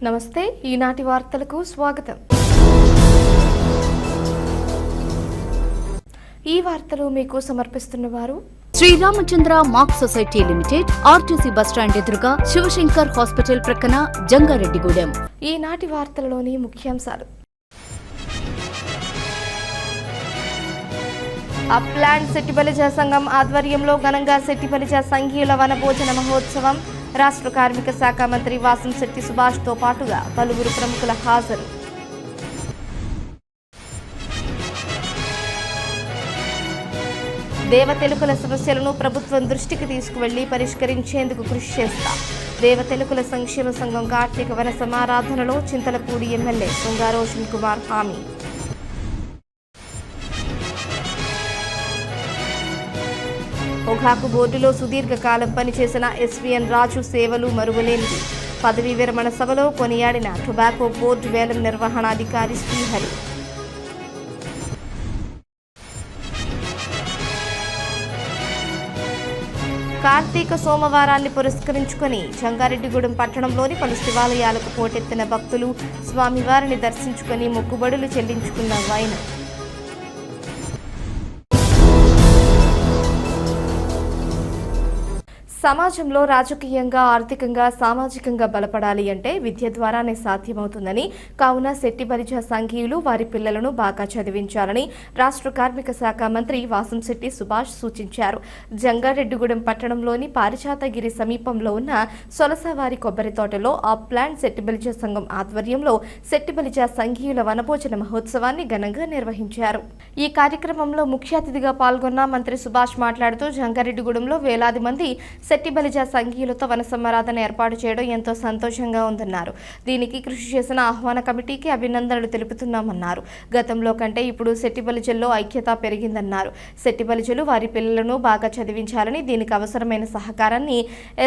నమస్తే ఈనాటి వార్తలకు స్వాగతం। ఈ వార్తలు మీకు సమర్పిస్తున్న వారు Shri Ramachandra mark society limited, RTC bus stand ఎదురుగా, శివశంకర్ హాస్పిటల్ ప్రక్కన, జంగారెడ్డిగూడెం। ఈనాటి వార్తలలోని ముఖ్యాంశాలు: అప్లాండ్ సెట్టిబలిజ సంఘం ఆధ్వర్యంలో ఘనంగా సెట్టిబలిజ సంఘీయుల వనభోజన మహోత్సవం। రాష్ట్ర కార్మిక శాఖ మంత్రి వాసంశెట్టి సుభాష్తో పాటుగా పలువురు ప్రముఖుల హాజరు। దేవతెలుకల సమస్యలను ప్రభుత్వం దృష్టికి తీసుకువెళ్లి పరిష్కరించేందుకు కృషి చేస్తా। దేవతెలుకల సంక్షేమ సంఘం కార్తీక వన సమారాధనలో చింతలపూడి ఎమ్మెల్యే సుంగా రోషన్ కుమార్ హామీ। పొగాకు బోర్డులో సుదీర్ఘకాలం పనిచేసిన ఎస్వీఎన్ రాజు సేవలు మరువలేనివి। పదవీ విరమణ సభలో కొనియాడిన టొబాకో బోర్డు వేలం నిర్వహణాధికారి శ్రీహరి। కార్తీక సోమవారాన్ని పురస్కరించుకొని జంగారెడ్డిగూడెం పట్టణంలోని పలు శివాలయాలకు పోటెత్తిన భక్తులు స్వామివారిని దర్శించుకొని మొక్కుబడులు చెల్లించుకున్న వైనం। సమాజంలో రాజకీయంగా, ఆర్థికంగా, సామాజికంగా బలపడాలి అంటే విద్య ద్వారానే సాధ్యమవుతుందని, కావున సెట్టిబలిజ సంఘీయులు వారి పిల్లలను బాగా చదివించాలని రాష్ట్ర కార్మిక శాఖ మంత్రి వాసంశెట్టి సుభాష్ సూచించారు। జంగారెడ్డిగూడెం పట్టణంలోని పారిజాతగిరి సమీపంలో ఉన్న సొలసవారి కొబ్బరి తోటలో అప్లాండ్ సెట్టిబలిజ సంఘం ఆధ్వర్యంలో సెట్టిబలిజ సంఘీయుల వనభోజన మహోత్సవాన్ని ఘనంగా నిర్వహించారు। ఈ కార్యక్రమంలో ముఖ్య అతిథిగా పాల్గొన్న మంత్రి సుభాష్ మాట్లాడుతూ జంగారెడ్డిగూడెంలో వేలాది మంది సెట్టిబలిజ సంఘీయులతో వన సమారాధన ఏర్పాటు చేయడం ఎంతో సంతోషంగా ఉందన్నారు। దీనికి కృషి చేసిన ఆహ్వాన కమిటీకి అభినందనలు తెలుపుతున్నామన్నారు। గతంలో కంటే ఇప్పుడు సెట్టిబలిజల్లో ఐక్యత పెరిగిందన్నారు। సెట్టిబలిజలు వారి పిల్లలను బాగా చదివించాలని, దీనికి అవసరమైన సహకారాన్ని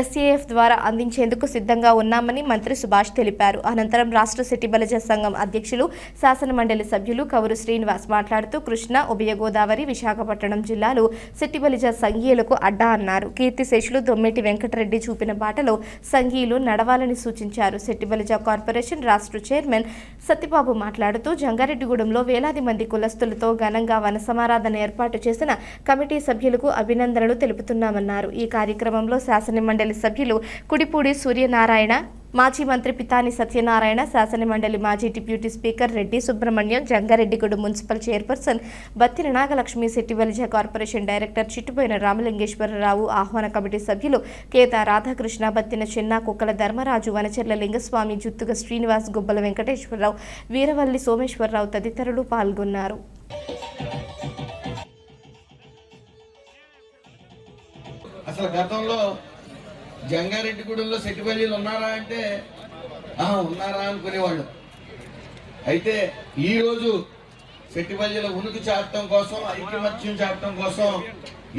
ఎస్ఏఎఫ్ ద్వారా అందించేందుకు సిద్ధంగా ఉన్నామని మంత్రి సుభాష్ తెలిపారు। అనంతరం రాష్ట్ర సెట్టిబలిజ సంఘం అధ్యక్షులు, శాసన మండలి సభ్యులు కవురు శ్రీనివాస్ మాట్లాడుతూ కృష్ణా, ఉభయ గోదావరి, విశాఖపట్నం జిల్లాలు సెట్టిబలిజ సంఘీయులకు అడ్డా అన్నారు। కీర్తిశేషులు దొమ్మెటి వెంకటరెడ్డి చూపిన బాటలో సంఘీయులు నడవాలని సూచించారు। సెట్టిబలిజ కార్పొరేషన్ రాష్ట్ర చైర్మన్ సత్యబాబు మాట్లాడుతూ జంగారెడ్డిగూడెంలో వేలాది మంది కులస్తులతో ఘనంగా వన సమారాధన ఏర్పాటు చేసిన కమిటీ సభ్యులకు అభినందనలు తెలుపుతున్నామన్నారు। ఈ కార్యక్రమంలో శాసన మండలి సభ్యులు కుడిపూడి సూర్యనారాయణ, మాజీ మంత్రి పితాని సత్యనారాయణ, శాసన మండలి మాజీ deputy speaker Reddy Subrahmanyam, Jangareddygudem municipal chairperson Battina Nagalakshmi, Settibalija corporation director Chittuboina Ramalingeswararao, ఆహ్వాన కమిటీ సభ్యులు కేతా రాధాకృష్ణ, బత్తిన చిన్న, కుక్కల ధర్మరాజు, వనచెర్ల లింగస్వామి, జుత్తుగ శ్రీనివాస్, గుబ్బల వెంకటేశ్వరరావు, వీరవల్లి సోమేశ్వరరావు తదితరులు పాల్గొన్నారు। అసలు గతంలో జంగారెడ్డిగూడెంలో సెట్టిబలిజలు ఉన్నారా అంటే ఉన్నారా అనుకునేవాళ్ళు। అయితే ఈరోజు సెట్టిబలిజల ఉనికి చాటం కోసం, ఐక్యమత్యం చాటం కోసం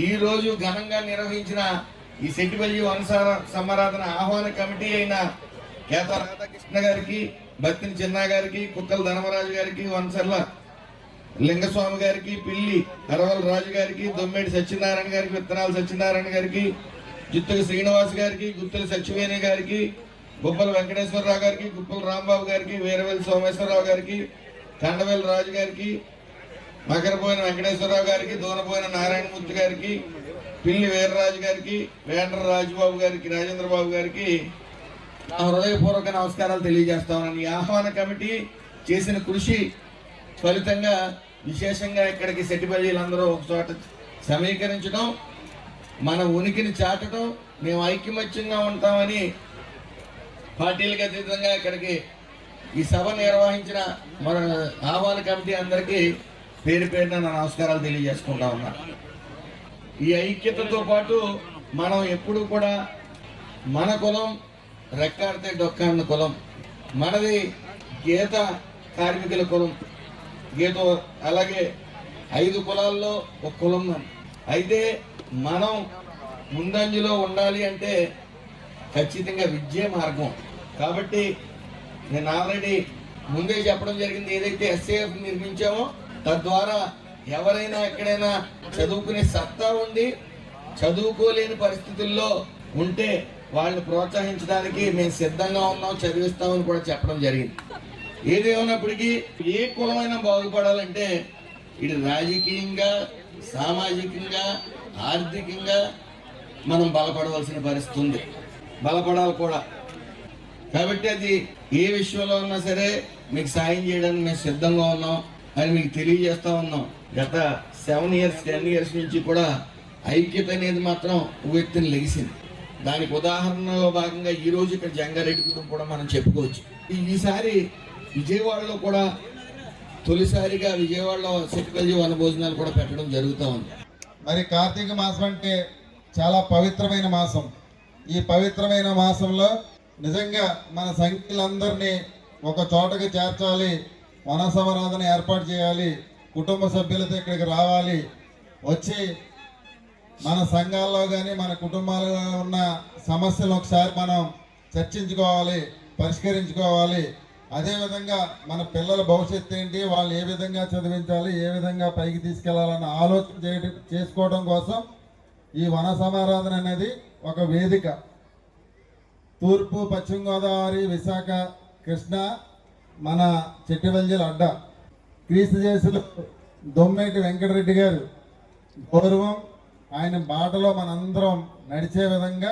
ఈరోజు ఘనంగా నిర్వహించిన ఈ సెట్టిబలిజ వన సమారాధన ఆహ్వాన కమిటీ అయిన కేతా రాధాకృష్ణ గారికి, బత్తిన చిన్న గారికి, కుక్కల ధర్మరాజు గారికి, వనసర్ల లింగస్వామి గారికి, పిల్లి అరవల రాజు గారికి, దొమ్మేటి సత్యనారాయణ గారికి, విత్తనాల సత్యనారాయణ గారికి, జిత్తుల శ్రీనివాస్ గారికి, గుత్తుల సత్యవేణి గారికి, గుబ్బల వెంకటేశ్వరరావు గారికి, గుప్పల రాంబాబు గారికి, వీరవల్లి సోమేశ్వరరావు గారికి, కండవేల రాజు గారికి, మకరపోయిన వెంకటేశ్వరరావు గారికి, దూనపోయిన నారాయణమూర్తి గారికి, పిల్లి వీర్రాజు గారికి, వేండ్ర రాజుబాబు గారికి, రాజేంద్రబాబు గారికి నా హృదయపూర్వక నమస్కారాలు తెలియజేస్తామని। ఈ ఆహ్వాన కమిటీ చేసిన కృషి ఫలితంగా విశేషంగా ఇక్కడికి సెట్టిబలిజలందరూ ఒక చోట సమీకరించడం, మన ఉనికిని చాటడం, మేము ఐక్యమత్యంగా ఉంటామని పార్టీలకు అతీతంగా ఇక్కడికి ఈ సభ నిర్వహించిన మన ఆహ్వాన కమిటీ అందరికీ పేరు పేరున నా నమస్కారాలు తెలియజేసుకుంటా ఉన్నా। ఈ ఐక్యతతో పాటు మనం ఎప్పుడు కూడా మన కులం రెక్కాడితే డొక్కాడిన కులం, మనది గీత కార్మికుల కులం, గీత అలాగే 5 కులాల్లో ఒక కులం। అయితే మనం ముందంజలో ఉండాలి అంటే ఖచ్చితంగా విద్యే మార్గం। కాబట్టి నేను ఆల్రెడీ ముందే చెప్పడం జరిగింది, ఏదైతే ఎస్ఏఎఫ్ నిర్మించామో తద్వారా ఎవరైనా ఎక్కడైనా చదువుకునే సత్తా ఉండి చదువుకోలేని పరిస్థితుల్లో ఉంటే వాళ్ళని ప్రోత్సహించడానికి మేము సిద్ధంగా ఉన్నాం, చదివిస్తామని కూడా చెప్పడం జరిగింది. ఏదేమైనప్పటికీ ఏ కులమైనా బాగుపడాలంటే ఇది రాజకీయంగా, సామాజికంగా, ఆర్థికంగా మనం బలపడవలసిన పరిస్థితి ఉంది, బలపడాలి కూడా. కాబట్టి అది ఏ విషయంలో ఉన్నా సరే మీకు సాయం చేయడానికి మేము సిద్ధంగా ఉన్నాం అని మీకు తెలియజేస్తా ఉన్నాం. గత 7 years 10 years నుంచి కూడా ఐక్యత అనేది మాత్రం ఉవ్వెత్తున లెగిసింది. దానికి ఉదాహరణలో భాగంగా ఈరోజు ఇక్కడ జంగారెడ్డిగూడెం కూడా మనం చెప్పుకోవచ్చు. ఈసారి విజయవాడలో కూడా తొలిసారిగా విజయవాడలో సెట్టిపల్లి వనభోజనాలు కూడా పెట్టడం జరుగుతూ ఉంది. మరి కార్తీక మాసం అంటే చాలా పవిత్రమైన మాసం. ఈ పవిత్రమైన మాసంలో నిజంగా మన సంఖ్యలందరినీ ఒక చోటకి చేర్చాలి, వన సమారాధన ఏర్పాటు చేయాలి, కుటుంబ సభ్యులతో ఇక్కడికి రావాలి, వచ్చి మన సంఘాల్లో కానీ మన కుటుంబాల్లో ఉన్న సమస్యలు ఒకసారి మనం చర్చించుకోవాలి, పరిష్కరించుకోవాలి. అదేవిధంగా మన పిల్లల భవిష్యత్తు ఏంటి, వాళ్ళు ఏ విధంగా చదివించాలి, ఏ విధంగా పైకి తీసుకెళ్లాలన్న ఆలోచన చేసుకోవడం కోసం ఈ వన సమారాధన అనేది ఒక వేదిక. తూర్పు, పశ్చిమ గోదావరి, విశాఖ, కృష్ణ, మన చెట్టివల్జల అడ్డ, క్రీస్తు చేసులు దొమ్మేటి వెంకటరెడ్డి గారు గౌరవం, ఆయన బాటలో మనందరం నడిచే విధంగా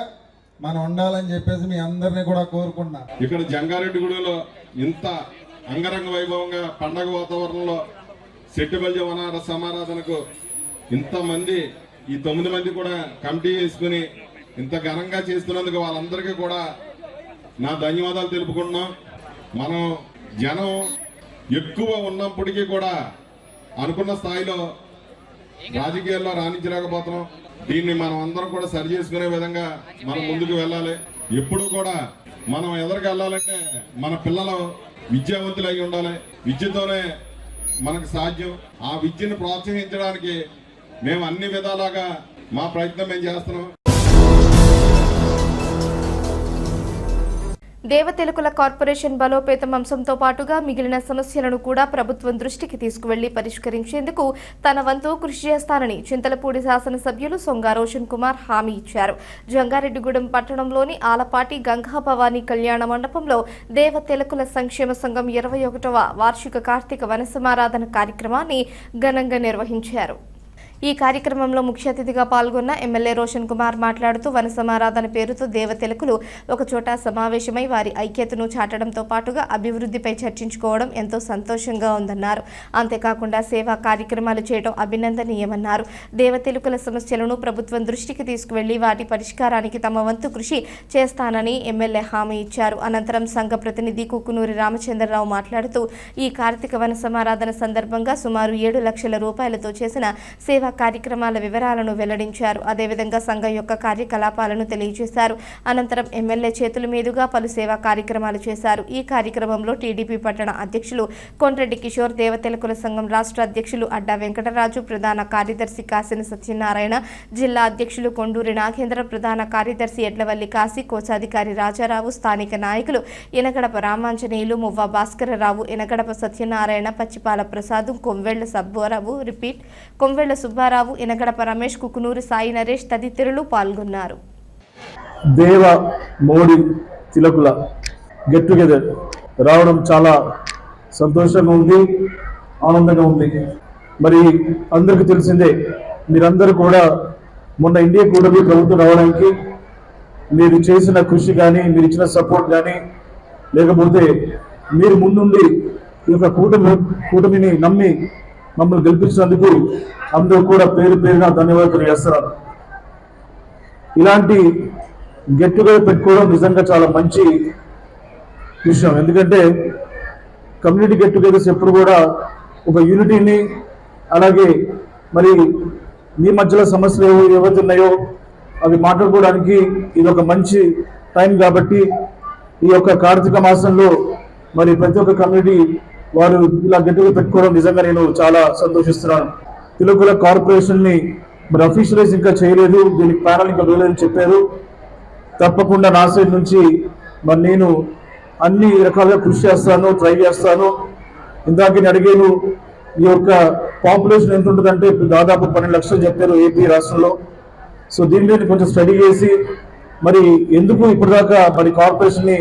మనం ఉండాలని చెప్పేసి మీ అందరినీ కూడా కోరుకుంటున్నా. ఇక్కడ జంగారెడ్డిగూడెంలో ఇంత అంగరంగ వైభవంగా పండగ వాతావరణంలో సెట్టిబల్జ వన సమారాధనకు ఇంతమంది, ఈ 9 మంది కూడా కమిటీ వేసుకుని ఇంత ఘనంగా చేస్తున్నందుకు వాళ్ళందరికీ కూడా నా ధన్యవాదాలు తెలుపుకుంటున్నాం. మనం జనం ఎక్కువ ఉన్నప్పటికీ కూడా అనుకున్న స్థాయిలో రాజకీయాల్లో రాణించలేకపోతున్నాం. దీన్ని మనం అందరం కూడా సరి చేసుకునే విధంగా మనం ముందుకు వెళ్ళాలి. ఎప్పుడు కూడా మనం ఎదురుకు వెళ్ళాలంటే మన పిల్లలు విద్యావంతులు అయి ఉండాలి. విద్యతోనే మనకు సాధ్యం. ఆ విద్యను ప్రోత్సహించడానికి మేము అన్ని విధాలుగా మా ప్రయత్నం మేము చేస్తున్నాం. దేవతెలుకల కార్పొరేషన్ బలోపేతం అంశంతో పాటుగా మిగిలిన సమస్యలను కూడా ప్రభుత్వం దృష్టికి తీసుకువెళ్లి పరిష్కరించేందుకు తన వంతు కృషి చేస్తానని చింతలపూడి శాసనసభ్యులు సొంగా రోషన్ కుమార్ హామీ ఇచ్చారు. జంగారెడ్డిగూడెం పట్టణంలోని ఆలపాటి గంగా భవానీ కళ్యాణ మండపంలో దేవతెలుకల సంక్షేమ సంఘం 21వ వార్షిక కార్తీక వన సమారాధన కార్యక్రమాన్ని ఘనంగా నిర్వహించారు. ఈ కార్యక్రమంలో ముఖ్య అతిథిగా పాల్గొన్న ఎమ్మెల్యే రోషన్ కుమార్ మాట్లాడుతూ వన సమారాధన పేరుతో దేవతెలుకలు ఒకచోట సమావేశమై వారి ఐక్యతను చాటడంతో పాటుగా అభివృద్ధిపై చర్చించుకోవడం ఎంతో సంతోషంగా ఉందన్నారు. అంతేకాకుండా సేవా కార్యక్రమాలు చేయడం అభినందనీయమన్నారు. దేవతెలుకల సమస్యలను ప్రభుత్వం దృష్టికి తీసుకువెళ్లి వాటి పరిష్కారానికి తమ వంతు కృషి చేస్తానని ఎమ్మెల్యే హామీ ఇచ్చారు. అనంతరం సంఘ ప్రతినిధి కుక్కునూరి రామచంద్రరావు మాట్లాడుతూ ఈ కార్తీక వన సమారాధన సందర్భంగా సుమారు 7 లక్షల రూపాయలతో చేసిన సేవా కార్యక్రమాల వివరాలను వెల్లడించారు. అదేవిధంగా సంఘం యొక్క కార్యకలాపాలను తెలియజేశారు. అనంతరం ఎమ్మెల్యే చేతుల మీదుగా పలు సేవా కార్యక్రమాలు చేశారు. ఈ కార్యక్రమంలో టీడీపీ పట్టణ అధ్యక్షులు కొండ్రెడ్డి కిషోర్, దేవతెలుకల సంఘం రాష్ట్ర అధ్యక్షులు అడ్డా వెంకటరాజు, ప్రధాన కార్యదర్శి కాసిన సత్యనారాయణ, జిల్లా అధ్యక్షులు కొండూరి నాగేంద్ర, ప్రధాన కార్యదర్శి ఎడ్లవల్లి కాశీ, కోశాధికారి రాజారావు, స్థానిక నాయకులు ఎనగడప రామాంజనేయులు, మువ్వ భాస్కరరావు, ఎనగడప సత్యనారాయణ, పచ్చిపాల ప్రసాద్, కొంవెళ్ల సబ్బారావు, కొంవెళ్ల సుబ్బారావు, ఎనగడప రమేష్, కుకునూరు సాయి నరేష్ తదితరులు పాల్గొన్నారు. దేవ మోడీ తిలకుల గెట్ టుగెదర్ రావడం చాలా సంతోషంగా ఉంది, ఆనందంగా ఉంది. మరి అందరికీ తెలిసిందే, మీరందరూ కూడా మొన్న ఇండియా కూటమి ప్రభుత్వం రావడానికి మీరు చేసిన కృషి కానీ, మీరు ఇచ్చిన సపోర్ట్ కానీ, లేకపోతే మీరు ముందుండి ఈ యొక్క కూటమిని నమ్మి మమ్మల్ని గెలిపించినందుకు అందరూ కూడా పేరు పేరున ధన్యవాదాలు చేస్తున్నారు. ఇలాంటి గెట్ టుగెదర్ పెట్టుకోవడం నిజంగా చాలా మంచి విషయం. ఎందుకంటే కమ్యూనిటీ గెట్ టుగెదర్స్ ఎప్పుడు కూడా ఒక యూనిటీని, అలాగే మరి మీ మధ్యలో సమస్యలు ఏవైతే ఉన్నాయో అవి మాట్లాడుకోవడానికి ఇది ఒక మంచి టైం. కాబట్టి ఈ యొక్క కార్తీక మాసంలో మరి ప్రతి ఒక్క కమ్యూనిటీ వారు ఇలా గెట్ టుగెదర్ పెట్టుకోవడం నిజంగా నేను చాలా సంతోషిస్తున్నాను. తెలుగుల కార్పొరేషన్ని మరి అఫీషియలైజ్ ఇంకా చేయలేదు, దీనికి ప్యానల్ ఇంకా వేయలేదని చెప్పారు. తప్పకుండా నా సైడ్ నుంచి మరి నేను అన్ని రకాలుగా కృషి చేస్తాను, ట్రై చేస్తాను. ఇందాక నేను అడిగాను, ఈ యొక్క పాపులేషన్ ఎంత ఉంటుందంటే దాదాపు 12 లక్షలు చెప్పారు ఏపీ రాష్ట్రంలో. సో దీని మీద కొంచెం స్టడీ చేసి మరి ఎందుకు ఇప్పటిదాకా మరి కార్పొరేషన్ని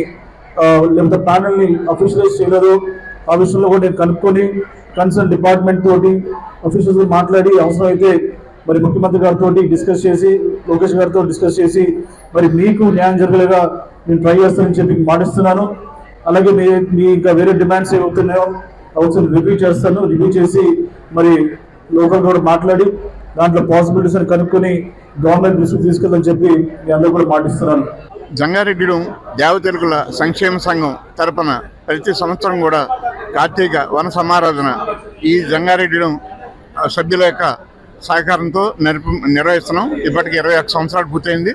లేకపోతే ప్యానల్ని అఫీషియలైజ్ చేయలేదు, ఆ విషయంలో కూడా నేను కనుక్కొని కన్సర్న్ డిపార్ట్మెంట్ తోటి అఫీషియల్స్ మాట్లాడి అవసరమైతే మరి ముఖ్యమంత్రి గారితో డిస్కస్ చేసి, లోకేష్ గారితో డిస్కస్ చేసి మరి మీకు న్యాయం జరగలేగా నేను ట్రై చేస్తానని చెప్పి మాటిస్తున్నాను. అలాగే మీ ఇంకా వేరే డిమాండ్స్ ఏమవుతున్నాయో అవసరం రివ్యూ చేస్తాను. రివ్యూ చేసి మరి లోకల్ కూడా మాట్లాడి దాంట్లో పాసిబిలిటీస్ అని కనుక్కొని గవర్నమెంట్ దృష్టికి తీసుకెళ్ళని చెప్పి మీ అందరూ కూడా మాటిస్తున్నాను. జంగారెడ్డిగూడెం దేవతెలుగుల సంక్షేమ సంఘం తరపున ప్రతి సంవత్సరం కూడా కార్తీక వన సమారాధన ఈ జంగారెడ్డిగూడెం సభ్యుల యొక్క సహకారంతో నిర్వహిస్తున్నాం. ఇప్పటికి 21 సంవత్సరాలు పూర్తయింది.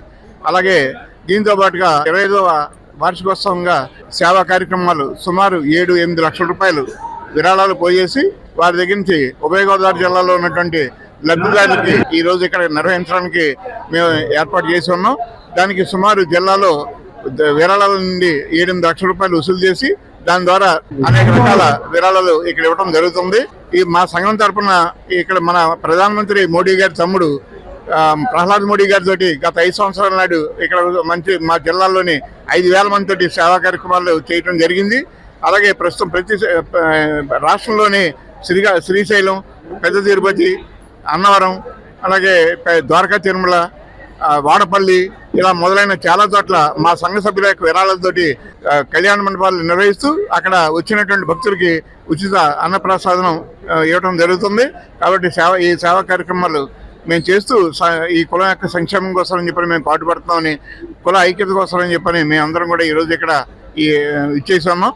అలాగే దీంతో పాటుగా 25వ వార్షికోత్సవంగా సేవా కార్యక్రమాలు సుమారు 7-8 లక్షల రూపాయలు విరాళాలు పోయేసి వారి దగ్గర నుంచి ఉభయ గోదావరి జిల్లాలో ఉన్నటువంటి లబ్ధిదారులకి ఈ రోజు ఇక్కడ నిర్వహించడానికి మేము ఏర్పాటు చేసి ఉన్నాం. దానికి సుమారు జిల్లాలో విరాళాల నుండి 7-8 లక్షల రూపాయలు వసూలు చేసి దాని ద్వారా అనేక రకాల విరాళాలు ఇక్కడ ఇవ్వడం జరుగుతుంది. ఈ మా సంఘం తరఫున ఇక్కడ మన ప్రధానమంత్రి మోడీ గారి తమ్ముడు ప్రహ్లాద్ మోడీ గారితో గత 5 సంవత్సరాల నాడు ఇక్కడ మా జిల్లాలోని 5,000 మందితోటి సేవా కార్యక్రమాలు చేయడం జరిగింది. అలాగే ప్రస్తుతం ప్రతి రాష్ట్రంలోని శ్రీశైలం, పెద్ద తిరుపతి, అన్నవరం, అలాగే ద్వారకా తిరుమల, వాడపల్లి ఇలా మొదలైన చాలా చోట్ల మా సంఘ సభ్యుల యొక్క విరాళాలతోటి కళ్యాణ మండపాలు నిర్వహిస్తూ అక్కడ వచ్చినటువంటి భక్తులకి ఉచిత అన్నప్రసాదనం ఇవ్వడం జరుగుతుంది. కాబట్టి ఈ సేవా కార్యక్రమాలు మేము చేస్తూ ఈ కులం యొక్క సంక్షేమం కోసం అని చెప్పని మేము పాటుపడుతున్నామని, కుల ఐక్యత కోసం అని చెప్పని మేము అందరం కూడా ఈరోజు ఇక్కడ ఇచ్చేసాము.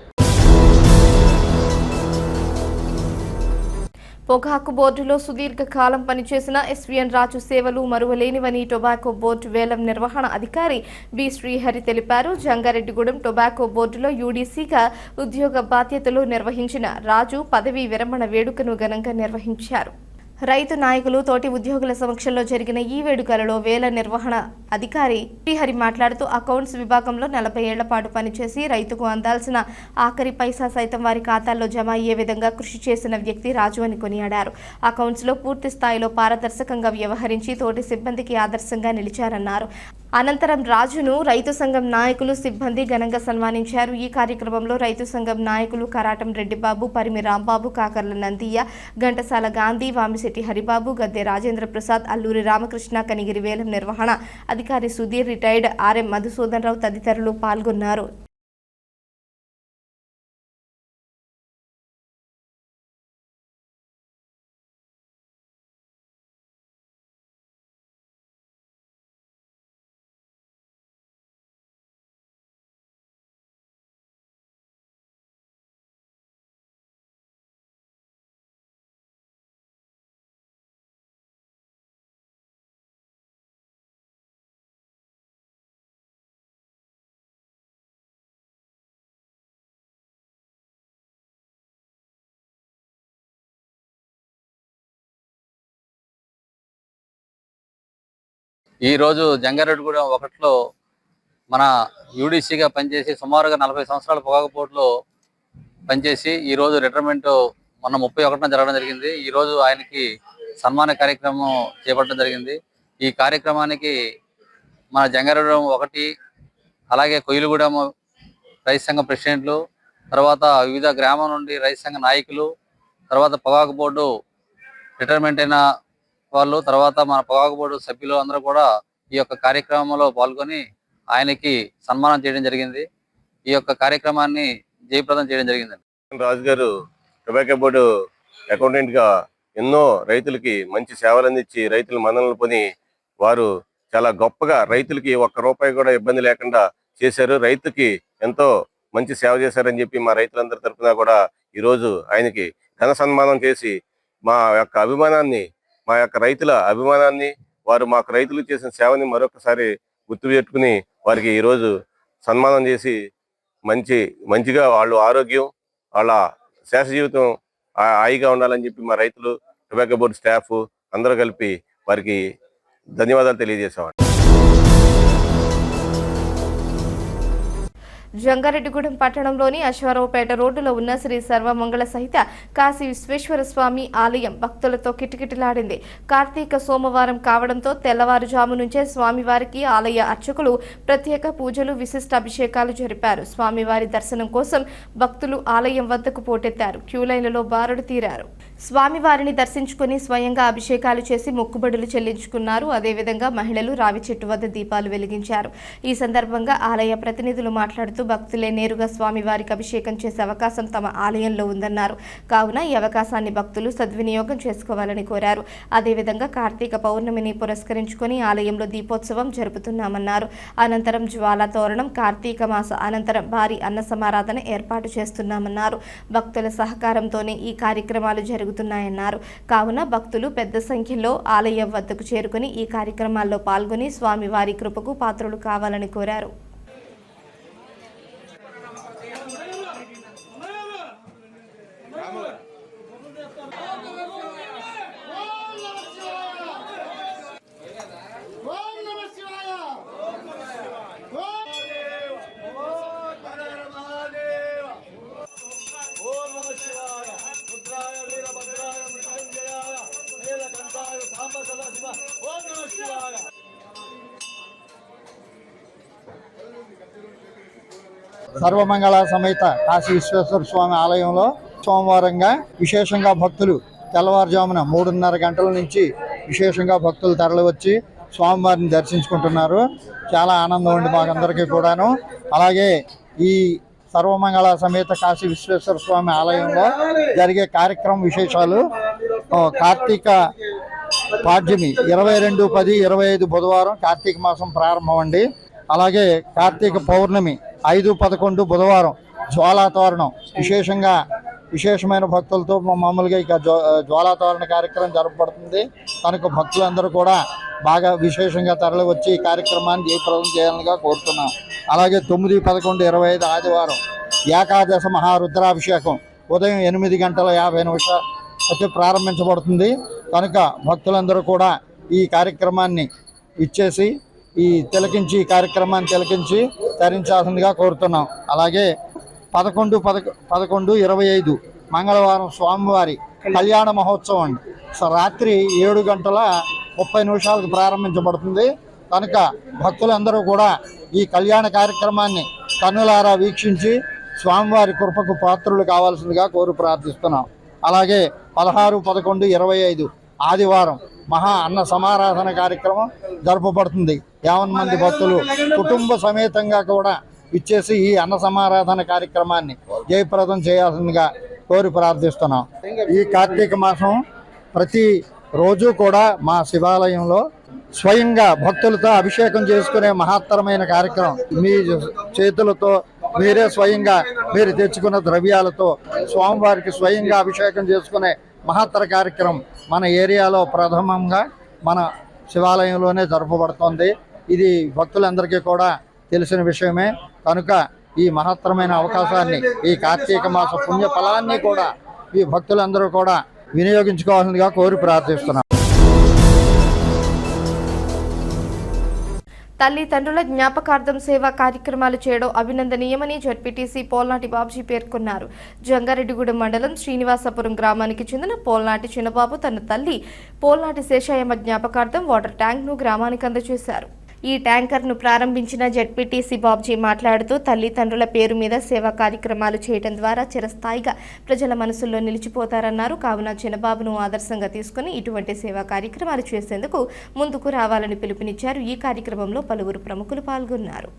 పొగాకు బోర్డులో సుదీర్ఘకాలం పనిచేసిన ఎస్వీఎన్ రాజు సేవలు మరువలేనివని టొబాకో బోర్డు వేలం నిర్వహణ అధికారి బి శ్రీహరి తెలిపారు. జంగారెడ్డిగూడెం టొబాకో బోర్డులో యూడీసీగా ఉద్యోగ బాధ్యతలు నిర్వహించిన రాజు పదవీ విరమణ వేడుకను ఘనంగా నిర్వహించారు. రైతు నాయకులు, తోటి ఉద్యోగుల సమక్షంలో జరిగిన ఈ వేడుకలలో వేల నిర్వహణ అధికారి శ్రీహరి మాట్లాడుతూ అకౌంట్స్ విభాగంలో 40 ఏళ్ల పాటు పనిచేసి రైతుకు అందాల్సిన ఆఖరి పైసా సైతం వారి ఖాతాల్లో జమ అయ్యే విధంగా కృషి చేసిన వ్యక్తి రాజు అని కొనియాడారు. అకౌంట్స్లో పూర్తి స్థాయిలో పారదర్శకంగా వ్యవహరించి తోటి సిబ్బందికి ఆదర్శంగా నిలిచారన్నారు. అనంతరం రాజును రైతు సంఘం నాయకులు, సిబ్బంది ఘనంగా సన్మానించారు. ఈ కార్యక్రమంలో రైతు సంఘం నాయకులు కరాటం రెడ్డిబాబు, పరిమి రాంబాబు, కాకర్ల నందియ్య, ఘంటసాల గాంధీ, వామిశెట్టి హరిబాబు, గద్దె రాజేంద్ర ప్రసాద్, అల్లూరి రామకృష్ణ, కనిగిరి వేలం నిర్వహణ అధికారి సుధీర్, రిటైర్డ్ ఆర్ఎం మధుసూదన్ రావు తదితరులు పాల్గొన్నారు. ఈరోజు జంగారెడ్డిగూడెం 1లో మన యూడీసీగా పనిచేసి సుమారుగా 40 సంవత్సరాల పొగాకు బోర్డులో పనిచేసి ఈరోజు రిటైర్మెంట్ మొన్న 31న జరగడం జరిగింది. ఈరోజు ఆయనకి సన్మాన కార్యక్రమం చేపట్టడం జరిగింది. ఈ కార్యక్రమానికి మన జంగారెడ్డిగూడెం 1, అలాగే కొయ్యలగూడెం రైతు సంఘం ప్రెసిడెంట్లు, తర్వాత వివిధ గ్రామం నుండి రైతు సంఘ నాయకులు, తర్వాత పొగాకు బోర్డు రిటైర్మెంట్ అయిన వాళ్ళు, తర్వాత మన పొగాకు బోర్డు సభ్యులు అందరూ కూడా ఈ యొక్క కార్యక్రమంలో పాల్గొని ఆయనకి సన్మానం చేయడం జరిగింది. ఈ యొక్క కార్యక్రమాన్ని జయప్రదం చేయడం జరిగిందండి. రాజు గారు టొబాకో బోర్డు అకౌంటెంట్ గా ఎన్నో రైతులకి మంచి సేవలు అందించి రైతుల మన్ననలు పొంది వారు చాలా గొప్పగా రైతులకి 1 రూపాయి కూడా ఇబ్బంది లేకుండా చేశారు. రైతుకి ఎంతో మంచి సేవ చేశారని చెప్పి మా రైతులందరి తరఫున కూడా ఈరోజు ఆయనకి ఘన సన్మానం చేసి మా యొక్క అభిమానాన్ని, మా యొక్క రైతుల అభిమానాన్ని, వారు మాకు రైతులు చేసిన సేవని మరొకసారి గుర్తుపెట్టుకుని వారికి ఈరోజు సన్మానం చేసి మంచిగా వాళ్ళు ఆరోగ్యం, వాళ్ళ శేష జీవితం హాయిగా ఉండాలని చెప్పి మా రైతులు, టొబాకో బోర్డు స్టాఫ్ అందరూ కలిపి వారికి ధన్యవాదాలు తెలియజేసేవాడు. జంగారెడ్డిగూడెం పట్టణంలోని అశ్వారావుపేట రోడ్డులో ఉన్న శ్రీ సర్వమంగళ సహిత కాశీ విశ్వేశ్వర స్వామి ఆలయం భక్తులతో కిటకిటలాడింది. కార్తీక సోమవారం కావడంతో తెల్లవారుజాము నుంచే స్వామివారికి ఆలయ అర్చకులు ప్రత్యేక పూజలు, విశిష్ట అభిషేకాలు జరిపారు. స్వామివారి దర్శనం కోసం భక్తులు ఆలయం వద్దకు పోటెత్తారు. క్యూలైన్లలో బారులు తీరారు. స్వామివారిని దర్శించుకుని స్వయంగా అభిషేకాలు చేసి మొక్కుబడులు చెల్లించుకున్నారు. అదేవిధంగా మహిళలు రావి చెట్టు వద్ద దీపాలు వెలిగించారు. ఈ సందర్భంగా ఆలయ ప్రతినిధులు మాట్లాడుతూ భక్తులే నేరుగా స్వామివారికి అభిషేకం చేసే అవకాశం తమ ఆలయంలో ఉందన్నారు. కావున ఈ అవకాశాన్ని భక్తులు సద్వినియోగం చేసుకోవాలని కోరారు. అదేవిధంగా కార్తీక పౌర్ణమిని పురస్కరించుకొని ఆలయంలో దీపోత్సవం జరుపుతున్నామన్నారు. అనంతరం జ్వాలా తోరణం, కార్తీక మాస అనంతరం భారీ అన్న సమారాధన ఏర్పాటు చేస్తున్నామన్నారు. భక్తుల సహకారంతోనే ఈ కార్యక్రమాలు జరుగుతున్నాయన్నారు. కావున భక్తులు పెద్ద సంఖ్యలో ఆలయం వద్దకు చేరుకుని ఈ కార్యక్రమాల్లో పాల్గొని స్వామివారి కృపకు పాత్రులు కావాలని కోరారు. సర్వమంగళ సమేత కాశీ విశ్వేశ్వర స్వామి ఆలయంలో సోమవారంగా విశేషంగా భక్తులు తెల్లవారుజామున 3:30 గంటల నుంచి విశేషంగా భక్తులు తరలివచ్చి స్వామివారిని దర్శించుకుంటున్నారు. చాలా ఆనందం ఉంది మాకందరికీ కూడాను. అలాగే ఈ సర్వమంగళ సమేత కాశీ విశ్వేశ్వర స్వామి ఆలయంలో జరిగే కార్యక్రమం విశేషాలు: కార్తీక పాడ్యమి 22-10-25 బుధవారం కార్తీక మాసం ప్రారంభం అండి. అలాగే కార్తీక పౌర్ణమి 5-11 బుధవారం జ్వాలా తోరణం విశేషమైన భక్తులతో మామూలుగా ఇక జ్వాలా తోరణ కార్యక్రమం జరపబడుతుంది. కనుక భక్తులందరూ కూడా బాగా విశేషంగా తరలి వచ్చి ఈ కార్యక్రమాన్ని జయప్రదం చేయాలని కోరుతున్నాం. అలాగే 9-11-25 ఆదివారం ఏకాదశ మహారుద్రాభిషేకం ఉదయం 8:50 ప్రారంభించబడుతుంది. కనుక భక్తులందరూ కూడా ఈ కార్యక్రమాన్ని ఇచ్చేసి ఈ కార్యక్రమాన్ని తిలకించి తరించాల్సిందిగా కోరుతున్నాం. అలాగే 11-11-25 మంగళవారం స్వామివారి కళ్యాణ మహోత్సవం అండి. రాత్రి 7:30 ప్రారంభించబడుతుంది. కనుక భక్తులందరూ కూడా ఈ కళ్యాణ కార్యక్రమాన్ని కన్నులారా వీక్షించి స్వామివారి కృపకు పాత్రులు కావాల్సిందిగా కోరి ప్రార్థిస్తున్నాం. అలాగే 16-11-25 ఆదివారం మహా అన్న సమారాధన కార్యక్రమం జరపబడుతుంది. 50 మంది భక్తులు కుటుంబ సమేతంగా కూడా ఇచ్చేసి ఈ అన్న సమారాధన కార్యక్రమాన్ని జయప్రదం చేయాల్సిందిగా కోరి ప్రార్థిస్తున్నాం. ఈ కార్తీక మాసం ప్రతి రోజు కూడా మా శివాలయంలో స్వయంగా భక్తులతో అభిషేకం చేసుకునే మహత్తరమైన కార్యక్రమం. మీ చేతులతో మీరే స్వయంగా మీరు తెచ్చుకున్న ద్రవ్యాలతో స్వామివారికి స్వయంగా అభిషేకం చేసుకునే మహత్తర కార్యక్రమం మన ఏరియాలో ప్రథమంగా మన శివాలయంలోనే జరపబడుతోంది. ఇది భక్తులందరికీ కూడా తెలిసిన విషయమే. కనుక ఈ మహత్తరమైన అవకాశాన్ని, ఈ కార్తీక మాస పుణ్య ఫలాన్ని కూడా ఈ భక్తులందరూ కూడా వినియోగించుకోవాల్సిందిగా కోరి ప్రార్థిస్తున్నాం. తల్లిదండ్రుల జ్ఞాపకార్థం సేవా కార్యక్రమాలు చేయడం అభినందనీయమని జడ్పీటీసీ పోల్నాటి బాబ్జీ పేర్కొన్నారు. జంగారెడ్డిగూడెం మండలం శ్రీనివాసపురం గ్రామానికి చెందిన పోల్నాటి చిన్నబాబు తన తల్లి పోల్నాటి శేషాయమ్మ జ్ఞాపకార్థం వాటర్ ట్యాంక్ను గ్రామానికి అందజేశారు. ఈ ట్యాంకర్ను ప్రారంభించిన జడ్పీటీసీ బాబ్జీ మాట్లాడుతూ తల్లిదండ్రుల పేరు మీద సేవా కార్యక్రమాలు చేయడం ద్వారా చిరస్థాయిగా ప్రజల మనసుల్లో నిలిచిపోతారన్నారు. కావున చిన్నబాబును ఆదర్శంగా తీసుకుని ఇటువంటి సేవా కార్యక్రమాలు చేసేందుకు ముందుకు రావాలని పిలుపునిచ్చారు. ఈ కార్యక్రమంలో పలువురు ప్రముఖులు పాల్గొన్నారు.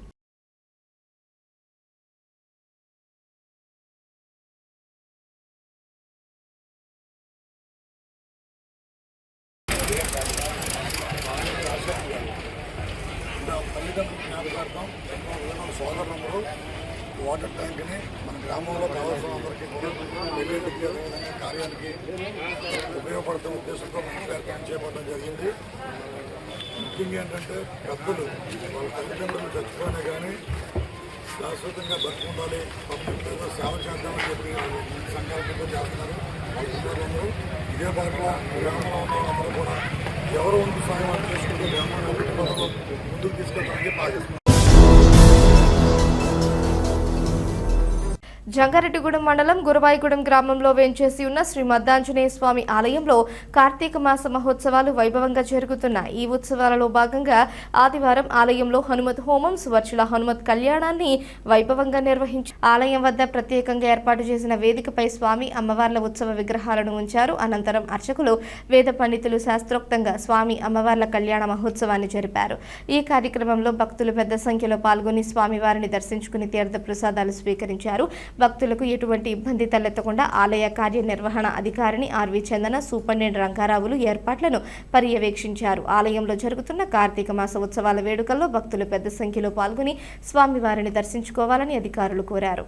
జ్ఞాపకార్థం సోదరులందరూ వాటర్ ట్యాంక్ని మన గ్రామంలో కావాల్సిన అందరికీ కూడా పెళ్ళిళ్ళకి అదేవిధంగా కార్యానికి ఉపయోగపడుతున్న ఉద్దేశంతో మనం ఏర్పాటు చేయబడడం జరిగింది. ముఖ్యంగా ఏంటంటే పెద్దలు వాళ్ళ తల్లిదండ్రులు చచ్చిపోయినా కానీ శాశ్వతంగా బతుకుండాలి, పబ్లిక్ సేవ చేద్దామని చెప్పి సంకల్పంతో చేస్తున్నారు. వాళ్ళందరూ ఇదే పాటలో గ్రామంలో ఉన్న వాళ్ళందరూ కూడా ఎవరు వంతు సహాయం చేసుకుంటూ గ్రామాన్ని ముందుకు తీసుకెళ్ళడానికి భావిస్తున్నారు. జంగారెడ్డిగూడెం మండలం గురవాయిగూడెం గ్రామంలో వేంచేసి ఉన్న శ్రీ మద్దాంజనేయ స్వామి ఆలయంలో కార్తీక మాస మహోత్సవాలు వైభవంగా జరుగుతున్నాయి. ఈ ఉత్సవాలలో భాగంగా ఆదివారం ఆలయంలో హనుమత్ హోమం, సువర్చుల హనుమత్ కళ్యాణాన్ని వైభవంగా నిర్వహించారు. ఆలయం వద్ద ప్రత్యేకంగా ఏర్పాటు చేసిన వేదికపై స్వామి అమ్మవార్ల ఉత్సవ విగ్రహాలను ఉంచారు. అనంతరం అర్చకులు, వేద పండితులు శాస్త్రోక్తంగా స్వామి అమ్మవార్ల కళ్యాణ మహోత్సవాన్ని జరిపారు. ఈ కార్యక్రమంలో భక్తులు పెద్ద సంఖ్యలో పాల్గొని స్వామివారిని దర్శించుకుని తీర్థ ప్రసాదాలు స్వీకరించారు. భక్తులకు ఎటువంటి ఇబ్బంది తలెత్తకుండా ఆలయ కార్యనిర్వహణ అధికారిని ఆర్వి చందన, సూపరింటెండెంట్ రంగారావులు ఏర్పాట్లను పర్యవేక్షించారు. ఆలయంలో జరుగుతున్న కార్తీక మాస ఉత్సవాల వేడుకల్లో భక్తులు పెద్ద సంఖ్యలో పాల్గొని స్వామివారిని దర్శించుకోవాలని అధికారులు కోరారు.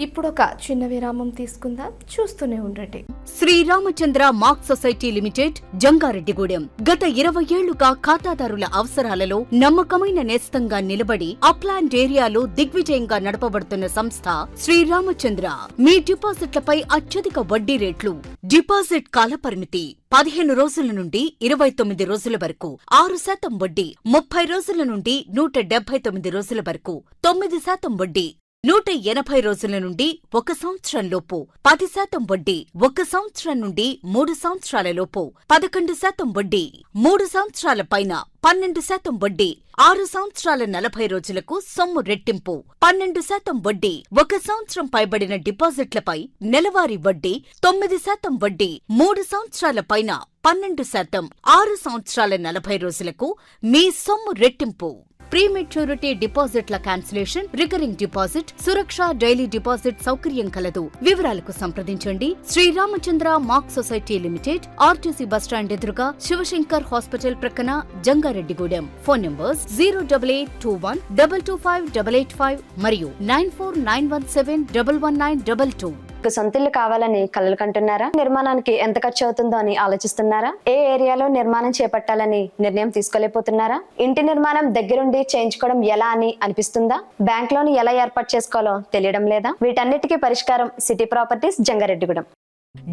ఇప్పుడు ఒక చిన్న విరామం తీసుకుందాం. చూస్తూనే ఉండండి. Sriramachandra mark society limited, Jangareddygudem. గత 20 ఏళ్లుగా ఖాతాదారుల అవసరాలలో నమ్మకమైన నేస్తంగా నిలబడి అప్లాండ్ ఏరియాలో దిగ్విజయంగా నడపబడుతున్న సంస్థ శ్రీరామచంద్ర. మీ డిపాజిట్లపై అత్యధిక వడ్డీ రేట్లు, డిపాజిట్ కాలపరిమితి 15 రోజుల నుండి 29 రోజుల వరకు, 6% వడ్డీ, 30 రోజుల నుండి 179 రోజుల వరకు, 9% వడ్డీ, 180 రోజుల నుండి 1 సంవత్సరం లోపు, 10% వడ్డీ, 1 సంవత్సరం నుండి 3 సంవత్సరాల లోపు, 11% వడ్డీ, 3 సంవత్సరాల పైన 12% వడ్డీ, 6 సంవత్సరాల 40 రోజులకు సొమ్ము రెట్టింపు, 12% వడ్డీ, 1 సంవత్సరం పైబడిన డిపాజిట్లపై నెలవారీ వడ్డీ, 9% వడ్డీ, 3 సంవత్సరాల పైన 12%, 6 సంవత్సరాల 40 రోజులకు మీ సొమ్ము రెట్టింపు. ప్రీమెచ్యూరిటీ డిపాజిట్ల cancellation, recurring deposit, Suraksha daily deposit సౌకర్యం కలదు. వివరాలకు సంప్రదించండి. Sriramachandra mark society limited, RTC bus stand ఎదురుగా, శివశంకర్ హాస్పిటల్ ప్రక్కన, జంగారెడ్డిగూడెం. ఫోన్ నంబర్స్ 08821 225 885 మరియు 9491711922. సొంతిల్లు కావాలని కలలు కంటున్నారా? నిర్మాణానికి ఎంత ఖర్చు అవుతుందో అని ఆలోచిస్తున్నారా? ఏ ఏరియాలో నిర్మాణం చేపట్టాలని నిర్ణయం తీసుకోలేకపోతున్నారా? ఇంటి నిర్మాణం దగ్గరుండి చేయించుకోవడం ఎలా అని అనిపిస్తుందా? బ్యాంక్ లోన్ ఎలా ఏర్పాటు చేసుకోవాలో తెలియడం లేదా? వీటన్నిటికీ పరిష్కారం city properties, Jangareddygudem.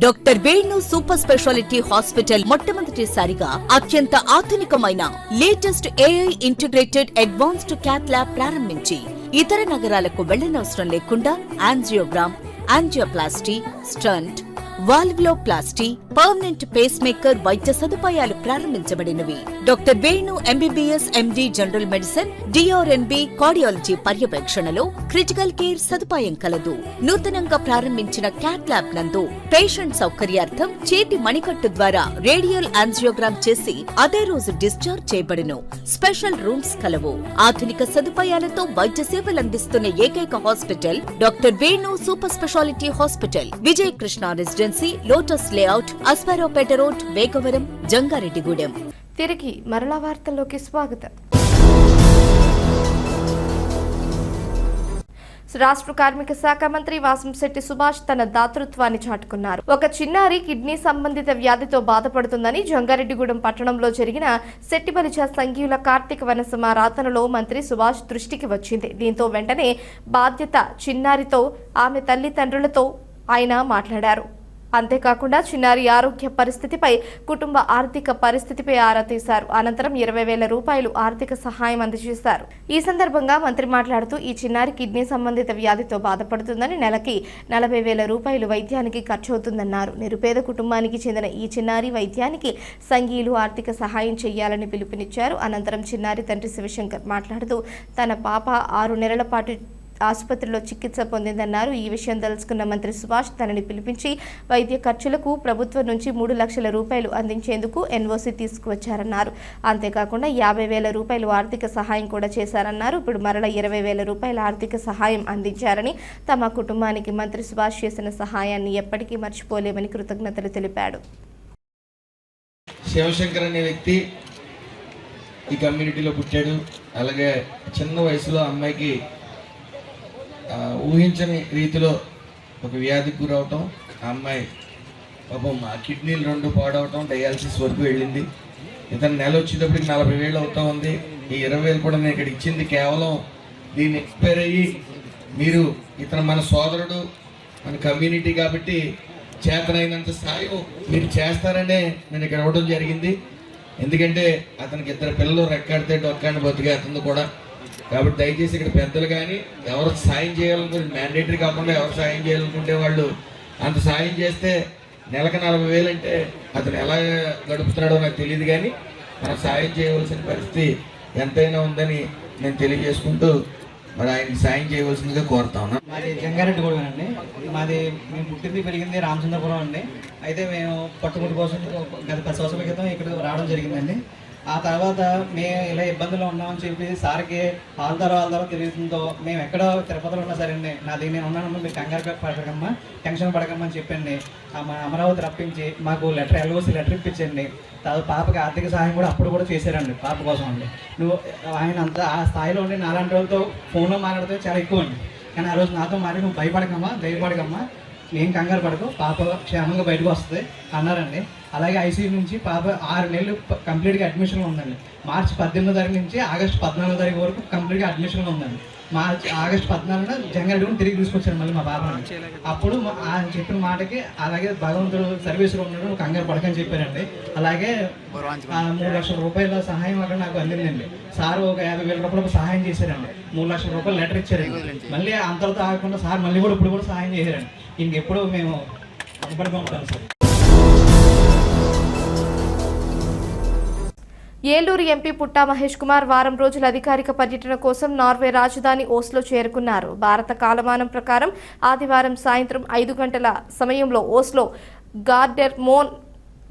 Doctor Venu super speciality hospital మొట్టమొదటిసారిగా అత్యంత ఆధునికమైన latest AI integrated advanced cath lab ప్రారంభించి ఇతర నగరాలకు వెళ్లనవసరం లేకుండా angiogram, angioplasty, stent, valvuloplasty, permanent pacemaker వైద్య సదుపాయాలు ప్రారంభించబడినవి. Doctor Venu MBBS MD general medicine, DrNB cardiology పర్యవేక్షణలో క్రిటికల్ కేర్ సదుపాయం కలదు. నూతనంగా ప్రారంభించిన క్యాట్ ల్యాబ్ నందు పేషెంట్ సౌకర్యార్థం చేతి మణికట్టు ద్వారా రేడియల్ యాంజియోగ్రామ్ చేసి అదే రోజు డిశ్చార్జ్ చేయబడును. స్పెషల్ రూమ్స్ కలవు. ఆధునిక సదుపాయాలతో వైద్య సేవలందిస్తున్న ఏకైక hospital doctor Venu super speciality hospital, Vijay Krishna residency, lotus layout, Asparopeta road, Vegavaram, Jangareddygudem. తిరిగి మరలా వార్తల్లోకి స్వాగతం. రాష్ట్ర కార్మిక శాఖ మంత్రి వాసంశెట్టి సుభాష్ తన దాతృత్వాన్ని చాటుకున్నారు. ఒక చిన్నారి కిడ్నీ సంబంధిత వ్యాధితో బాధపడుతుందని జంగారెడ్డిగూడెం పట్టణంలో జరిగిన శెట్టిబలిజ సంఘీయుల కార్తీక వన సమారాధనలో మంత్రి సుభాష్ దృష్టికి వచ్చింది. దీంతో వెంటనే బాధ్యత చిన్నారితో, ఆమె తల్లిదండ్రులతో ఆయన మాట్లాడారు. అంతేకాకుండా చిన్నారి ఆరోగ్య పరిస్థితిపై, కుటుంబ ఆర్థిక పరిస్థితిపై ఆరా తీశారు. అనంతరం 20,000 రూపాయలు ఆర్థిక సహాయం అందజేశారు. ఈ సందర్భంగా మంత్రి మాట్లాడుతూ ఈ చిన్నారి కిడ్నీ సంబంధిత వ్యాధితో బాధపడుతుందని, నెలకి 40,000 రూపాయలు వైద్యానికి ఖర్చవుతుందన్నారు. నిరుపేద కుటుంబానికి చెందిన ఈ చిన్నారి వైద్యానికి సంఘీయులు ఆర్థిక సహాయం చేయాలని పిలుపునిచ్చారు. అనంతరం చిన్నారి తండ్రి శివశంకర్ మాట్లాడుతూ తన పాప 6 నెలల పాటు ఆసుపత్రిలో చికిత్స పొందిందన్నారు. ఈ విషయం తెలుసుకున్న మంత్రి సుభాష్ తనని పిలిపించి వైద్య ఖర్చులకు ప్రభుత్వం నుంచి 3 లక్షల రూపాయలు అందించేందుకు ఎన్ఓసి తీసుకువచ్చారన్నారు. అంతేకాకుండా 50,000 రూపాయలు ఆర్థిక సహాయం కూడా చేశారన్నారు. ఇప్పుడు మరల 20,000 రూపాయల ఆర్థిక సహాయం అందించారని, తమ కుటుంబానికి మంత్రి సుభాష్ చేసిన సహాయాన్ని ఎప్పటికీ మర్చిపోలేమని కృతజ్ఞతలు తెలిపాడు. శివశంకర్ అనే వ్యక్తి ఈ కమ్యూనిటీలో పుట్టాడు. అలాగే చిన్న వయసులో అమ్మాయికి ఊహించని రీతిలో ఒక వ్యాధికి గురవటం, ఆ అమ్మాయి పాపం కిడ్నీలు 2 పాడవటం, డయాలసిస్ వరకు వెళ్ళింది. ఇతను నెల వచ్చేటప్పటికి 40,000 అవుతా ఉంది. ఈ 20,000 కూడా నేను ఇక్కడ ఇచ్చింది కేవలం దీన్ని ఎక్స్పైర్ అయ్యి మీరు ఇతను మన సోదరుడు, మన కమ్యూనిటీ కాబట్టి చేతనైనంత సాయం మీరు చేస్తారనే నేను ఇక్కడ ఇవ్వడం జరిగింది. ఎందుకంటే అతనికి 2 పిల్లలు రెక్కాడితే డొక్కాడిని బతికే అతను కూడా. కాబట్టి దయచేసి ఇక్కడ పెద్దలు కానీ ఎవరు సాయం చేయాలనుకుంటే, మ్యాండేటరీ కాకుండా ఎవరు సాయం చేయాలనుకుంటే వాళ్ళు అంత సాయం చేస్తే నెలకు 40,000 అంటే అతను ఎలా గడుపుతున్నాడో నాకు తెలియదు. కానీ మనం సాయం చేయవలసిన పరిస్థితి ఎంతైనా ఉందని నేను తెలియజేసుకుంటూ మరి ఆయనకి సాయం చేయవలసిందిగా కోరుతా ఉన్నా. మాది జంగారెడ్డిగూడెం అండి. మేము పుట్టింది పెరిగింది రామచంద్రపురం అండి. అయితే మేము పట్టుబడి కోసం గత 10 సంవత్సరాల క్రితం ఇక్కడ రావడం జరిగిందండి. ఆ తర్వాత మేము ఇలా ఇబ్బందులు ఉన్నామని చెప్పి సార్కి వాళ్ళ ద్వారా తిరుగుతుందో మేము ఎక్కడ తిరుపతిలో ఉన్నా సరే అండి, నాది నేను ఉన్నానమ్మా, మీరు కంగారు పడకమ్మా, టెన్షన్ పడకమ్మా అని చెప్పండి. అమరావతి రప్పించి మాకు ఎల్ఓసి లెటర్ ఇప్పించండి. తర్వాత పాపకి ఆర్థిక సహాయం కూడా అప్పుడు కూడా చేశారండి పాప కోసం అండి. ఆయన అంతా ఆ స్థాయిలో ఉండి నాలాంటి వాళ్ళతో ఫోన్లో మాట్లాడితే చాలా ఎక్కువ అండి. కానీ ఆ రోజు నాతో మాట్లాడి నువ్వు భయపడకమ్మా, ధైర్యపడకమ్మా, ఏం కంగారు పడకు, పాప క్షేమంగా బయటకు వస్తుంది అన్నారండి. అలాగే ఐసీయూ నుంచి పాప 6 నెలలు కంప్లీట్గా అడ్మిషన్లో ఉందండి. మార్చి 18వ తారీఖు నుంచి ఆగస్టు 14వ తారీఖు వరకు కంప్లీట్గా అడ్మిషన్లో ఉందండి. ఆగస్టు 14న జంగారెడ్డిగూడెం తిరిగి తీసుకొచ్చాను మళ్ళీ మా పాపని. అప్పుడు ఆయన చెప్పిన మాటకి అలాగే భగవంతుడు సర్వీస్లో ఉన్నాడు, కంగారు పడకని చెప్పారండి. అలాగే 3 లక్షల రూపాయల సహాయం అక్కడ నాకు అందిందండి. సార్ ఒక 50,000 రూపాయలు సహాయం చేశారండి. 3 లక్షల రూపాయలు లెటర్ ఇచ్చారండి. మళ్ళీ అంతలో ఆగకుండా సార్ మళ్ళీ కూడా ఇప్పుడు కూడా సహాయం చేశారండి. ఇంకెప్పుడు మేము అనుపడిగా ఉంటాం సార్. ఏలూరు ఎంపీ పుట్టా మహేష్ కుమార్ వారం రోజుల అధికారిక పర్యటన కోసం నార్వే రాజధాని ఓస్లో చేరుకున్నారు. భారత కాలమానం ప్రకారం ఆదివారం సాయంత్రం 5 గంటల సమయంలో ఓస్లో గార్డెర్మోన్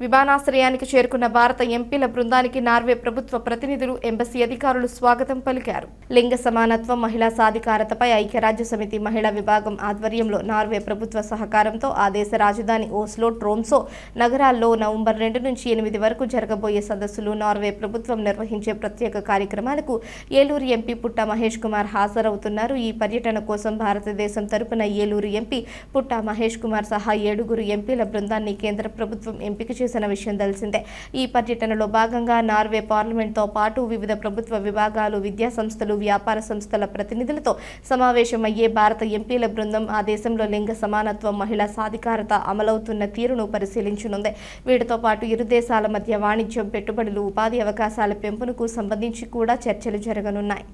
విమానాశ్రయానికి చేరుకున్న భారత ఎంపీల బృందానికి నార్వే ప్రభుత్వ ప్రతినిధులు, ఎంబసీ అధికారులు స్వాగతం పలికారు. లింగ సమానత్వం, మహిళా సాధికారతపై ఐక్యరాజ్య సమితి మహిళా విభాగం ఆధ్వర్యంలో నార్వే ప్రభుత్వ సహకారంతో ఆ దేశ రాజధాని ఓస్లో, ట్రోమ్సో నగరాల్లో నవంబర్ 2 నుంచి 8 వరకు జరగబోయే సదస్సులు, నార్వే ప్రభుత్వం నిర్వహించే ప్రత్యేక కార్యక్రమాలకు ఏలూరు ఎంపీ పుట్టా మహేష్ కుమార్ హాజరవుతున్నారు. ఈ పర్యటన కోసం భారతదేశం తరపున ఏలూరు ఎంపీ పుట్టా మహేష్ కుమార్ సహా 7 ఎంపీల బృందాన్ని కేంద్ర ప్రభుత్వం ఎంపిక చేసిన విషయం తెలిసిందే. ఈ పర్యటనలో భాగంగా నార్వే పార్లమెంట్తో పాటు వివిధ ప్రభుత్వ విభాగాలు, విద్యా సంస్థలు, వ్యాపార సంస్థల ప్రతినిధులతో సమావేశమయ్యే భారత ఎంపీల బృందం ఆ దేశంలో లింగ సమానత్వం, మహిళా సాధికారత అమలవుతున్న తీరును పరిశీలించనుంది. వీటితో పాటు ఇరు దేశాల మధ్య వాణిజ్యం, పెట్టుబడులు, ఉపాధి అవకాశాల పెంపునకు సంబంధించి కూడా చర్చలు జరగనున్నాయి.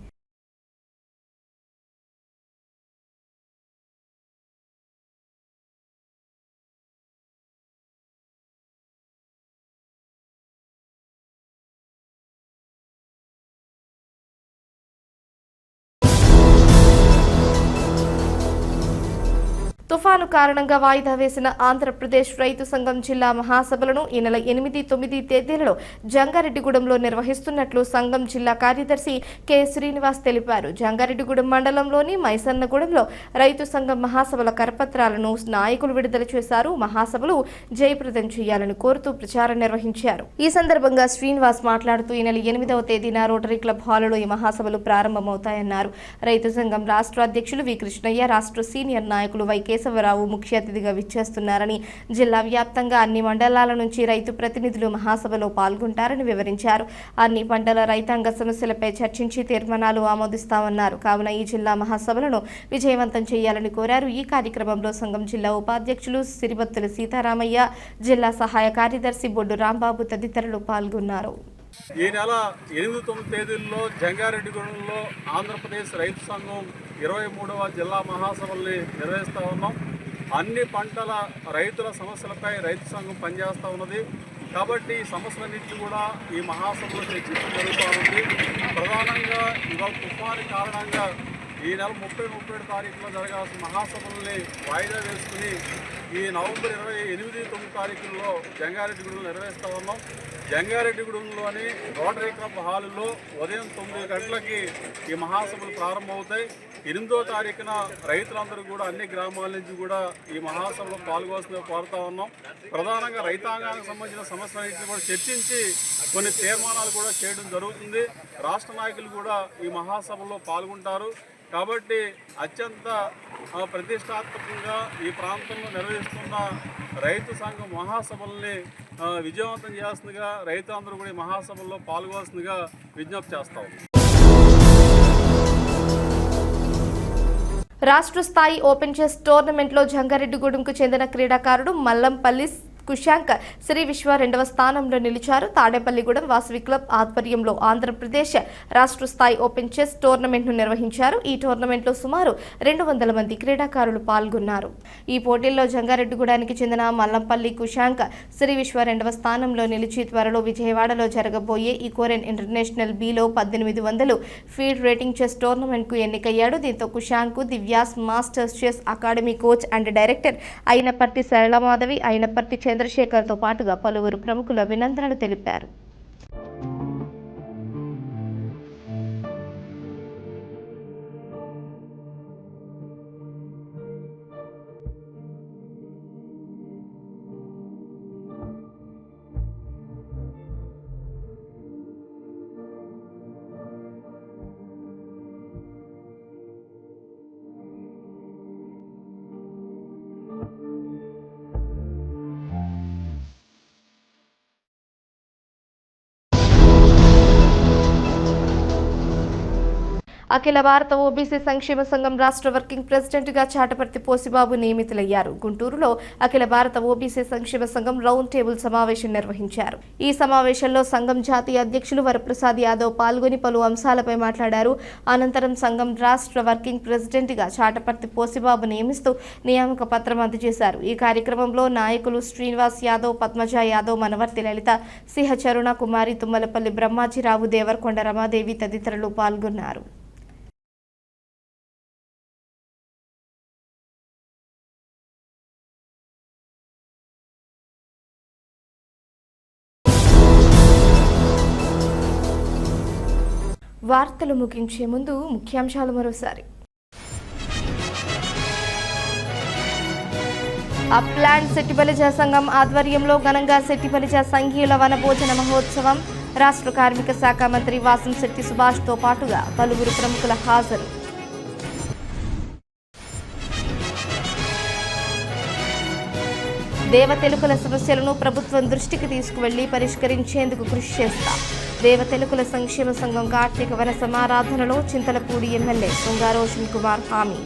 తుఫాను కారణంగా వాయిదా వేసిన ఆంధ్రప్రదేశ్ రైతు సంఘం జిల్లా మహాసభలను ఈ నెల 8, 9 తేదీలలో జంగారెడ్డిగూడెంలో నిర్వహిస్తున్నట్లు సంఘం జిల్లా కార్యదర్శి కె శ్రీనివాస్ తెలిపారు. జంగారెడ్డిగూడెం మండలంలోని మైసన్నగూడెంలో రైతు సంఘం మహాసభల కరపత్రాలను నాయకులు విడుదల చేశారు. మహాసభలు జయప్రదం చేయాలని కోరుతూ ప్రచారం నిర్వహించారు. ఈ సందర్భంగా శ్రీనివాస్ మాట్లాడుతూ ఈ నెల 8వ తేదీన రోటరీ క్లబ్ హాలులో ఈ మహాసభలు ప్రారంభమవుతాయన్నారు. రైతు సంఘం రాష్ట్ర అధ్యక్షులు వి కృష్ణయ్య, రాష్ట్ర సీనియర్ నాయకులు వైకే కేశవరావు ముఖ్య అతిథిగా విచ్చేస్తున్నారని, జిల్లా వ్యాప్తంగా అన్ని మండలాల నుంచి రైతు ప్రతినిధులు మహాసభలో పాల్గొంటారని వివరించారు. అన్ని పంటల రైతాంగ సమస్యలపై చర్చించి తీర్మానాలు ఆమోదిస్తామన్నారు. కావున ఈ జిల్లా మహాసభలను విజయవంతం చేయాలని కోరారు. ఈ కార్యక్రమంలో సంఘం జిల్లా ఉపాధ్యక్షులు సిరిబత్తుల సీతారామయ్య, జిల్లా సహాయ కార్యదర్శి బొడ్డు రాంబాబు తదితరులు పాల్గొన్నారు. ఈ నెల 8-9 తేదీల్లో జంగారెడ్డిగూడెంలో ఆంధ్రప్రదేశ్ రైతు సంఘం 23వ జిల్లా మహాసభల్ని నిర్వహిస్తూ ఉన్నాం. అన్ని పంటల రైతుల సమస్యలపై రైతు సంఘం పనిచేస్తూ ఉన్నది. కాబట్టి ఈ సమస్యలన్నింటినీ కూడా ఈ మహాసభలో చర్చించడం జరుగుతూ ఉంది. ప్రధానంగా ఇవాళ తుఫాను కారణంగా ఈ నెల 30-31 తారీఖులో జరగాల్సిన మహాసభల్ని వాయిదా వేసుకుని ఈ నవంబర్ 28-9 తారీఖుల్లో జంగారెడ్డిగూడెంలో నిర్వహిస్తూ ఉన్నాం. జంగారెడ్డిగూడెంలోని రోటరీ క్లబ్ హాలులో ఉదయం 9 గంటలకి ఈ మహాసభలు ప్రారంభమవుతాయి. 8వ తారీఖున రైతులందరూ కూడా అన్ని గ్రామాల నుంచి కూడా ఈ మహాసభలో పాల్గొవలసిందిగా కోరుతా ఉన్నాం. ప్రధానంగా రైతాంగానికి సంబంధించిన సమస్యలన్నింటినీ కూడా చర్చించి కొన్ని తీర్మానాలు కూడా చేయడం జరుగుతుంది. రాష్ట్ర నాయకులు కూడా ఈ మహాసభలో పాల్గొంటారు. కాబట్టి అత్యంత ప్రతిష్టాత్మకంగా ఈ ప్రాంతంలో నిర్వహిస్తున్న రైతు సంఘం మహాసభల్ని విజయవంతం చేస్తుందిగా రైతులందరూ కూడా ఈ మహాసభల్లో పాల్గొవలసిందిగా విజ్ఞప్తి చేస్తాం. రాష్ట్ర స్థాయి ఓపెన్ చెస్ టోర్నమెంట్లో జంగారెడ్డిగూడెంకు చెందిన క్రీడాకారుడు మల్లంపల్లి కుశాంక్ శ్రీ విశ్వ 2వ స్థానంలో నిలిచారు. తాడేపల్లిగూడెం వాసవి క్లబ్ ఆధ్వర్యంలో ఆంధ్రప్రదేశ్ రాష్ట్ర స్థాయి ఓపెన్ చెస్ టోర్నమెంట్ను నిర్వహించారు. ఈ టోర్నమెంట్లో సుమారు 200 మంది క్రీడాకారులు పాల్గొన్నారు. ఈ పోటీల్లో జంగారెడ్డిగూడానికి చెందిన మల్లంపల్లి కుశాంక్ శ్రీ విశ్వ 2వ స్థానంలో నిలిచి త్వరలో విజయవాడలో జరగబోయే ఈ కోరెన్ international below 1800 FIDE rating chess టోర్నమెంట్కు ఎన్నికయ్యాడు. దీంతో Kushank Divyas masters chess academy coach and director Ayinaparthi Saralamadhavi, Ayinaparthi చంద్రశేఖర్తో పాటుగా పలువురు ప్రముఖులు అభినందనలు తెలిపారు. అఖిల భారత ఓబీసీ సంక్షేమ సంఘం రాష్ట్ర వర్కింగ్ ప్రెసిడెంట్గా చాటపర్తి పోసిబాబు నియమితులయ్యారు. గుంటూరులో అఖిల భారత ఓబీసీ సంక్షేమ సంఘం రౌండ్ టేబుల్ సమావేశం నిర్వహించారు. ఈ సమావేశంలో సంఘం జాతీయ అధ్యక్షులు వరప్రసాద్ యాదవ్ పాల్గొని పలు అంశాలపై మాట్లాడారు. అనంతరం సంఘం రాష్ట్ర వర్కింగ్ ప్రెసిడెంట్గా చాటపర్తి పోసిబాబు నియమిస్తూ నియామక పత్రం అందజేశారు. ఈ కార్యక్రమంలో నాయకులు శ్రీనివాస్ యాదవ్, పద్మజ యాదవ్, మనవర్తి లలిత, సిహ చరుణ కుమారి, తుమ్మలపల్లి బ్రహ్మాజీరావు, దేవరకొండ రమాదేవి తదితరులు పాల్గొన్నారు. వార్తలు ముగించే ముందు ముఖ్యాంశాలు మరోసారి. అప్లాండ్ సెట్టిబలిజ సంఘం ఆధ్వర్యంలో ఘనంగా సెట్టిబలిజ సంఘీయుల వనభోజన మహోత్సవం. రాష్ట్ర కార్మిక శాఖ మంత్రి వాసంశెట్టి సుభాష్తో పాటుగా పలువురు ప్రముఖుల హాజరు. దేవతెలుకల సమస్యలను ప్రభుత్వం దృష్టికి తీసుకువెళ్లి పరిష్కరించేందుకు కృషి చేస్తా. దేవతెలుకల సంక్షేమ సంఘం కార్తీక వన సమారాధనలో చింతలపూడి ఎమ్మెల్యే సుంగా రోషన్ కుమార్ హామీ.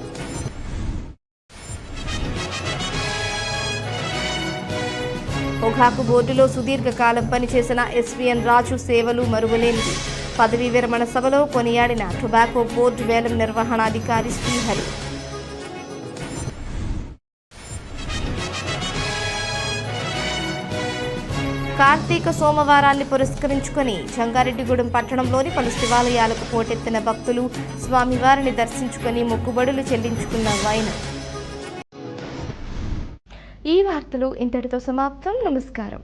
పొగాకు బోర్డులో సుదీర్ఘకాలం పనిచేసిన ఎస్వీఎన్ రాజు సేవలు మరువలేనివి. పదవీ విరమణ సభలో కొనియాడిన టొబాకో బోర్డు వేలం నిర్వహణాధికారి శ్రీహరి. కార్తీక సోమవారాన్ని పురస్కరించుకొని జంగారెడ్డిగూడెం పట్టణంలోని పలు శివాలయాలకు పోటెత్తిన భక్తులు స్వామివారిని దర్శించుకొని మొక్కుబడులు చెల్లించుకున్న వైనం. ఈ వార్తలు ఇంతటితో సమాప్తం. నమస్కారం.